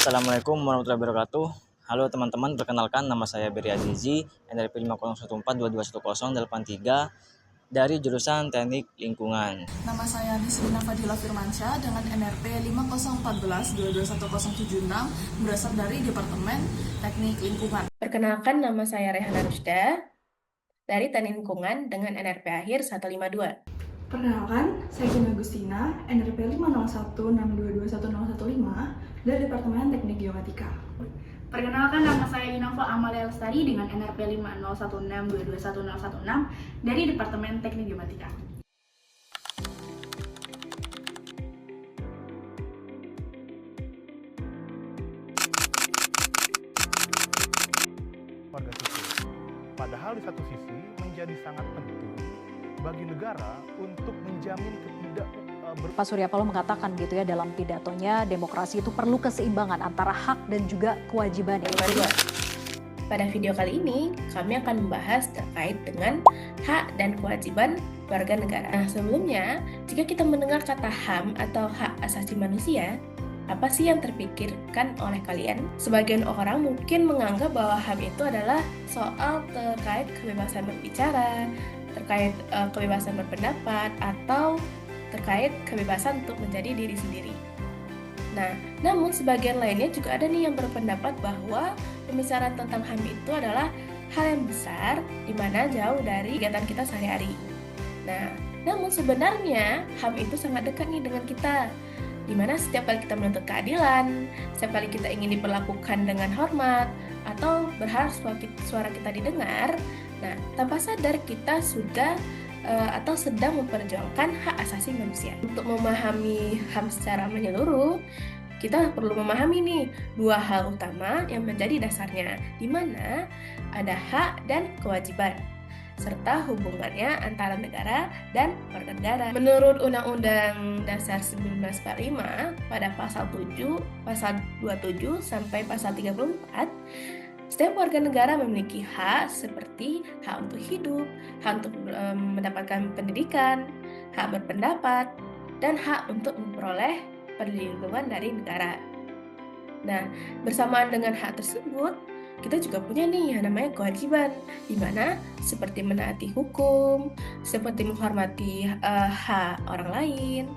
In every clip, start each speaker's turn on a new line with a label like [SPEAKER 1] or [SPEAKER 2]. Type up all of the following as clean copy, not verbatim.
[SPEAKER 1] Assalamualaikum warahmatullahi wabarakatuh. Halo teman-teman, perkenalkan nama saya Beri Azizi, NRP 50148221083 dari jurusan Teknik Lingkungan.
[SPEAKER 2] Nama saya Disrina Fadila Firmansyah dengan NRP 50142211076 berasal dari Departemen Teknik Lingkungan.
[SPEAKER 3] Perkenalkan, nama saya Rehana Rusda dari Teknik Lingkungan dengan NRP akhir 152.
[SPEAKER 4] Perkenalkan, saya Gina Agustina, NRP 50162211015 dari Departemen Teknik Geomatika.
[SPEAKER 5] Perkenalkan, nama saya Inova Amalia Lestari dengan NRP 50162211016 dari Departemen Teknik Geomatika.
[SPEAKER 6] Warga sipil. Padahal di satu sisi menjadi sangat penting bagi negara untuk menjamin
[SPEAKER 7] Pak Surya Paloh mengatakan gitu ya dalam pidatonya, demokrasi itu perlu keseimbangan antara hak dan juga kewajiban.
[SPEAKER 3] Pada video kali ini, kami akan membahas terkait dengan hak dan kewajiban warga negara. Nah, sebelumnya, jika kita mendengar kata HAM atau hak asasi manusia, apa sih yang terpikirkan oleh kalian? Sebagian orang mungkin menganggap bahwa HAM itu adalah soal terkait kebebasan berbicara, terkait kebebasan berpendapat, atau terkait kebebasan untuk menjadi diri sendiri. Nah, namun sebagian lainnya juga ada nih yang berpendapat bahwa pembicaraan tentang HAM itu adalah hal yang besar di mana jauh dari kegiatan kita sehari-hari. Nah, namun sebenarnya HAM itu sangat dekat nih dengan kita, di mana setiap kali kita menuntut keadilan, setiap kali kita ingin diperlakukan dengan hormat, atau berharap suara kita didengar, nah, tanpa sadar kita sudah atau sedang memperjuangkan hak asasi manusia. Untuk memahami HAM secara menyeluruh, kita perlu memahami nih dua hal utama yang menjadi dasarnya, di mana ada hak dan kewajiban, serta hubungannya antara negara dan warga negara. Menurut Undang-Undang Dasar 1945 pada pasal 7, pasal 27 sampai pasal 34, setiap warga negara memiliki hak seperti hak untuk hidup, hak untuk mendapatkan pendidikan, hak berpendapat, dan hak untuk memperoleh perlindungan dari negara. Nah, bersamaan dengan hak tersebut, kita juga punya nih yang namanya kewajiban, di mana seperti menaati hukum, seperti menghormati hak orang lain,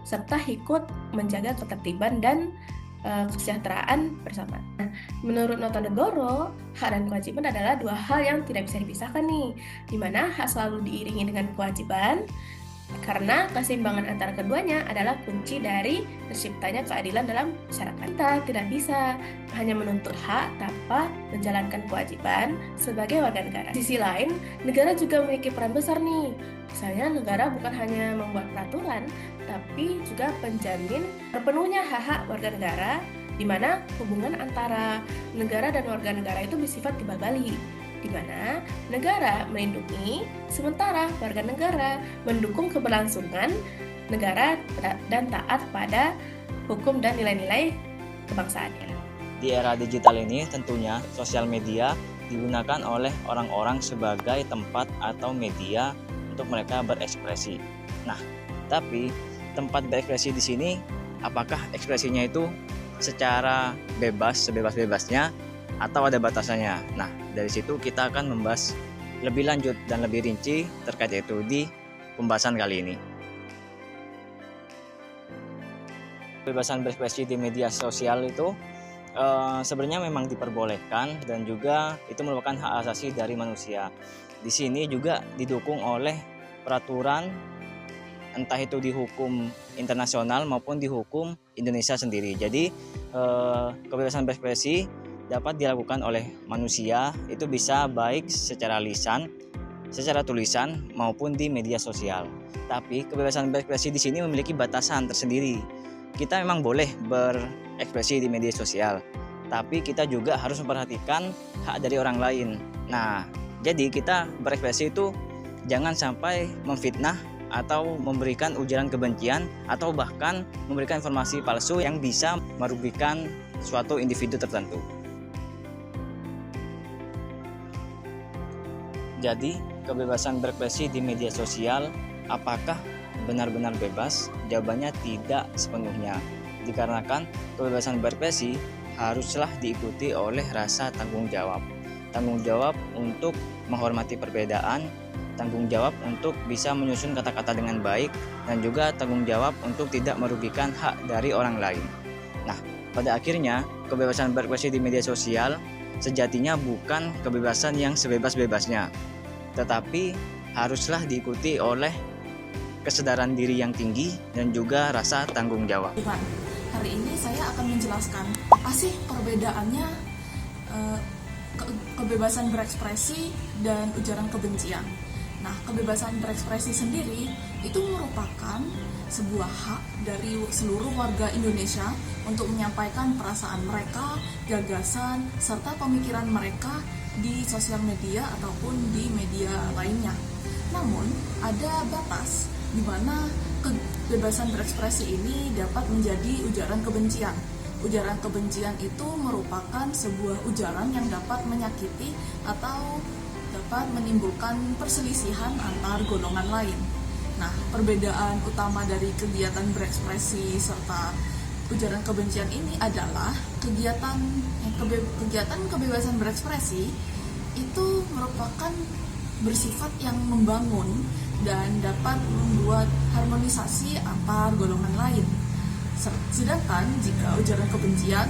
[SPEAKER 3] serta ikut menjaga ketertiban dan kesejahteraan bersama. Nah, menurut Nota Negoro, hak dan kewajiban adalah dua hal yang tidak bisa dipisahkan nih, di mana hak selalu diiringi dengan kewajiban, karena keseimbangan antara keduanya adalah kunci dari terciptanya keadilan dalam masyarakat. Kita tidak bisa hanya menuntut hak tanpa menjalankan kewajiban sebagai warga negara. Di sisi lain, negara juga memiliki peran besar nih. Misalnya, negara bukan hanya membuat peraturan, tapi juga penjamin terpenuhnya hak-hak warga negara, di mana hubungan antara negara dan warga negara itu bersifat timbal balik, di mana negara melindungi, sementara warga negara mendukung keberlangsungan negara dan taat pada hukum dan nilai-nilai kebangsaannya.
[SPEAKER 1] Di era digital ini tentunya sosial media digunakan oleh orang-orang sebagai tempat atau media untuk mereka berekspresi. Nah, tapi tempat berekspresi di sini, apakah ekspresinya itu secara bebas, sebebas-bebasnya, atau ada batasannya? Nah, dari situ kita akan membahas lebih lanjut dan lebih rinci terkait itu di pembahasan kali ini. Kebebasan berekspresi di media sosial itu sebenarnya memang diperbolehkan dan juga itu merupakan hak asasi dari manusia. Di sini juga didukung oleh peraturan, entah itu di hukum internasional maupun di hukum Indonesia sendiri. Jadi kebebasan berekspresi dapat dilakukan oleh manusia, itu bisa baik secara lisan, secara tulisan maupun di media sosial. Tapi kebebasan berekspresi di sini memiliki batasan tersendiri. Kita memang boleh berekspresi di media sosial, tapi kita juga harus memperhatikan hak dari orang lain. Nah, jadi kita berekspresi itu jangan sampai memfitnah atau memberikan ujaran kebencian atau bahkan memberikan informasi palsu yang bisa merugikan suatu individu tertentu. Jadi, kebebasan berekspresi di media sosial apakah benar-benar bebas? Jawabannya tidak sepenuhnya. Dikarenakan kebebasan berekspresi haruslah diikuti oleh rasa tanggung jawab. Tanggung jawab untuk menghormati perbedaan, tanggung jawab untuk bisa menyusun kata-kata dengan baik, dan juga tanggung jawab untuk tidak merugikan hak dari orang lain. Nah, pada akhirnya, kebebasan berekspresi di media sosial sejatinya bukan kebebasan yang sebebas-bebasnya, tetapi haruslah diikuti oleh kesadaran diri yang tinggi dan juga rasa tanggung jawab.
[SPEAKER 2] Hari ini saya akan menjelaskan apa sih perbedaannya kebebasan berekspresi dan ujaran kebencian. Nah, kebebasan berekspresi sendiri itu merupakan sebuah hak dari seluruh warga Indonesia untuk menyampaikan perasaan mereka, gagasan, serta pemikiran mereka di sosial media ataupun di media lainnya. Namun, ada batas di mana kebebasan berekspresi ini dapat menjadi ujaran kebencian. Ujaran kebencian itu merupakan sebuah ujaran yang dapat menyakiti atau dapat menimbulkan perselisihan antar golongan lain. Nah, perbedaan utama dari kegiatan berekspresi serta ujaran kebencian ini adalah kegiatan kebebasan berekspresi itu merupakan bersifat yang membangun dan dapat membuat harmonisasi antar golongan lain. Sedangkan jika ujaran kebencian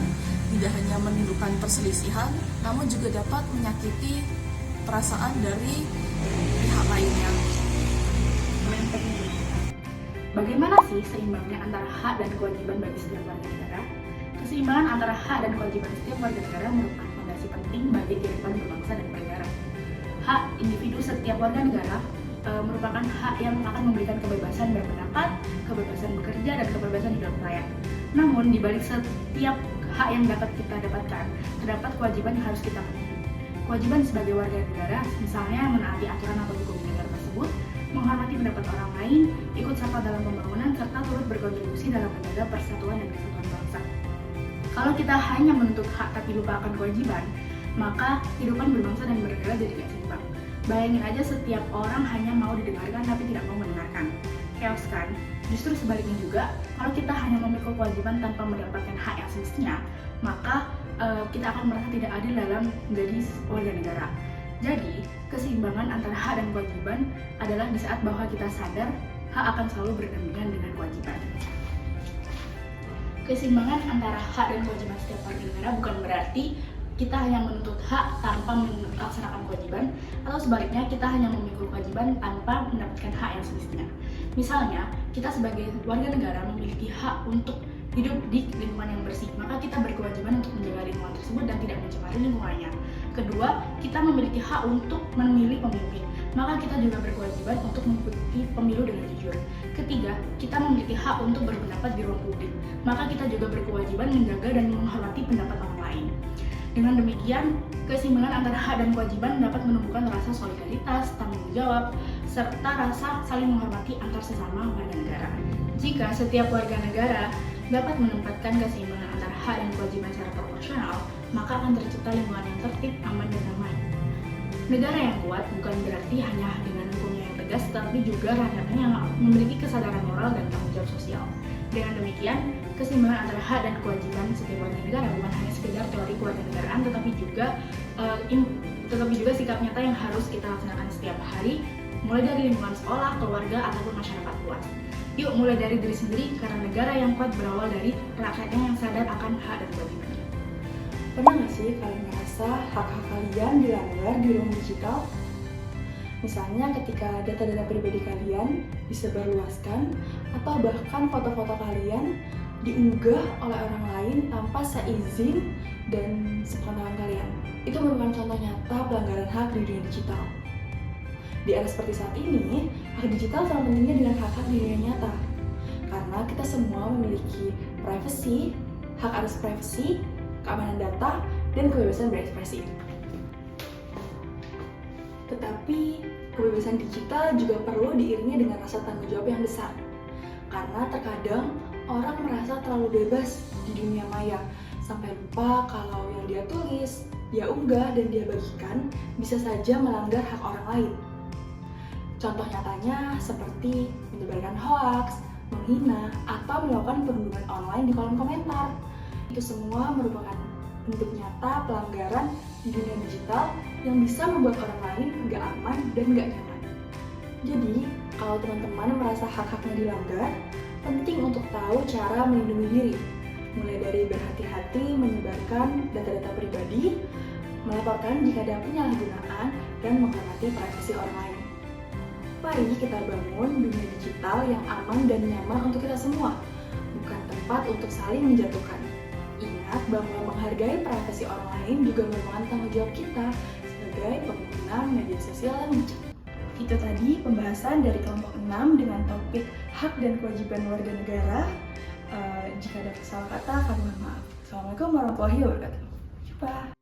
[SPEAKER 2] tidak hanya menimbulkan perselisihan, namun juga dapat menyakiti perasaan dari pihak lainnya.
[SPEAKER 5] Bagaimana sih seimbangnya antara hak dan kewajiban bagi setiap warga negara? Keseimbangan antara hak dan kewajiban setiap warga negara merupakan fondasi penting bagi kehidupan berbangsa dan bernegara. Hak individu setiap warga negara merupakan hak yang akan memberikan kebebasan berpendapat, kebebasan bekerja, dan kebebasan hidup layak. Namun, di balik setiap hak yang dapat kita dapatkan, terdapat kewajiban yang harus kita penuhi. Kewajiban sebagai warga negara, misalnya menaati aturan atau hukum negara tersebut, menghormati pendapat orang lain, ikut serta dalam pembangunan, serta turut berkontribusi dalam menjaga persatuan dan kesatuan bangsa. Kalau kita hanya menuntut hak tapi lupa akan kewajiban, maka kehidupan berbangsa dan bernegara jadi tidak seimbang. Bayangin aja setiap orang hanya mau didengarkan tapi tidak mau mendengarkan. Chaos kan? Justru sebaliknya juga, kalau kita hanya memikul kewajiban tanpa mendapatkan hak yang semestinya, maka kita akan merasa tidak adil dalam menjadi warga negara. Jadi, keseimbangan antara hak dan kewajiban adalah di saat bahwa kita sadar hak akan selalu berdampingan dengan kewajiban. Keseimbangan antara hak dan kewajiban setiap warga negara bukan berarti kita hanya menuntut hak tanpa melaksanakan kewajiban, atau sebaliknya kita hanya memikul kewajiban tanpa mendapatkan hak yang semestinya. Misalnya, kita sebagai warga negara memiliki hak untuk hidup di lingkungan yang bersih, maka kita berkewajiban untuk menjaga lingkungan tersebut dan tidak mencemari lingkungannya. Kedua, kita memiliki hak untuk memilih pemimpin, maka kita juga berkewajiban untuk mengikuti pemilu dengan jujur. Ketiga, kita memiliki hak untuk berpendapat di ruang publik, maka kita juga berkewajiban menjaga dan menghormati pendapat orang lain. Dengan demikian, keseimbangan antara hak dan kewajiban dapat menumbuhkan rasa solidaritas, tanggung jawab, serta rasa saling menghormati antar sesama warga negara. Jika setiap warga negara dapat menempatkan keseimbangan antara hak dan kewajiban secara proporsional, maka akan tercipta lingkungan yang tertib, aman, dan damai. Negara yang kuat bukan berarti hanya dengan hukumnya yang tegas, tapi juga rakyatnya yang memiliki kesadaran moral dan tanggung jawab sosial. Dengan demikian, keseimbangan antara hak dan kewajiban setiap warga negara bukan hanya sekedar teori kewarganegaraan, tetapi juga sikap nyata yang harus kita laksanakan setiap hari, mulai dari lingkungan sekolah, keluarga, ataupun masyarakat luas. Yuk mulai dari diri sendiri, karena negara yang kuat berawal dari rakyatnya yang sadar akan hak dan kewajibannya.
[SPEAKER 4] Pernah nggak sih kalian merasa hak-hak kalian dilanggar di ruang digital? Misalnya ketika data-data pribadi kalian disebarluaskan atau bahkan foto-foto kalian diunggah oleh orang lain tanpa seizin dan sepengetahuan kalian. Itu merupakan contoh nyata pelanggaran hak di dunia digital. Di era seperti saat ini, hak digital sama pentingnya dengan hak-hak di dunia nyata. Karena kita semua memiliki privasi, hak atas privasi, keamanan data, dan kebebasan berekspresi. Tetapi, kebebasan digital juga perlu diiringi dengan rasa tanggung jawab yang besar. Karena terkadang orang merasa terlalu bebas di dunia maya, sampai lupa kalau yang dia tulis, dia unggah, dan dia bagikan bisa saja melanggar hak orang lain. Contoh nyatanya seperti menyebarkan hoaks, menghina, atau melakukan perundungan online di kolom komentar. Itu semua merupakan bentuk nyata pelanggaran di dunia digital yang bisa membuat orang lain nggak aman dan nggak nyaman. Jadi, kalau teman-teman merasa hak-haknya dilanggar, penting untuk tahu cara melindungi diri, mulai dari berhati-hati menyebarkan data-data pribadi, melaporkan jika ada penyalahgunaan, dan menghormati privasi orang lain. Mari kita bangun dunia digital yang aman dan nyaman untuk kita semua, bukan tempat untuk saling menjatuhkan. Ingat bahwa menghargai privasi orang lain juga merupakan tanggung jawab kita sebagai pengguna media sosial yang bijak. Itu tadi pembahasan dari kelompok 6 dengan topik hak dan kewajiban warga negara. Jika ada salah kata, kami mohon maaf. Assalamualaikum warahmatullahi wabarakatuh. Jumpa.